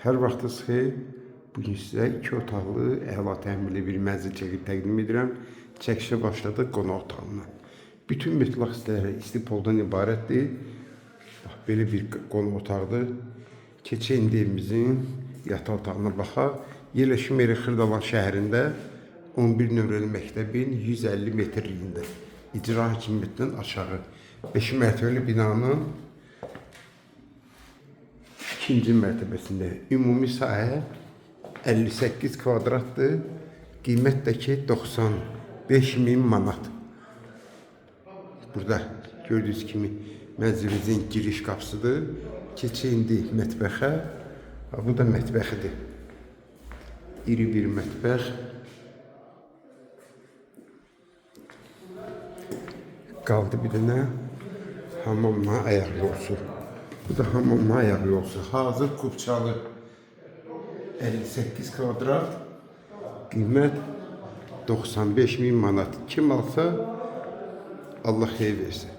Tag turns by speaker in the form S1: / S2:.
S1: Hər vaxtınız xeyir. Bugün sizə 2 otaqlı, əla təmirli bir mənzil çəkib təqdim edirəm. Çəkişə başladıq qonaq otağından. Bütün mütləq hissələri istipoldan ibarətdir. Bax, belə bir qonaq otaqdır. Keçək indi evimizin yataq otağına baxaq. Yerləşim yeri Xırdalan şəhərində 11 nömrəli məktəbin 150 metrliyində. İcra hakimiyyətindən aşağı 5 mərtəbəli binanın ikinci mərtəbəsində. Ümumi sahə 58 kvadratdır. Qiymət də ki 95.000 manat. Burada gördüyünüz kimi mənzilimizin giriş qapısıdır. Keçək indi mətbəxə. Bu da mətbəxidir. İri bir mətbəx. Qaldı bir dənə hamamla ayaq yolsu. Bu da hamamla ayaq yolsu. Hazır kupçalı 58 kvadrat. Qiymət 95.000 manat. Kim alsa Allah xeyir versin.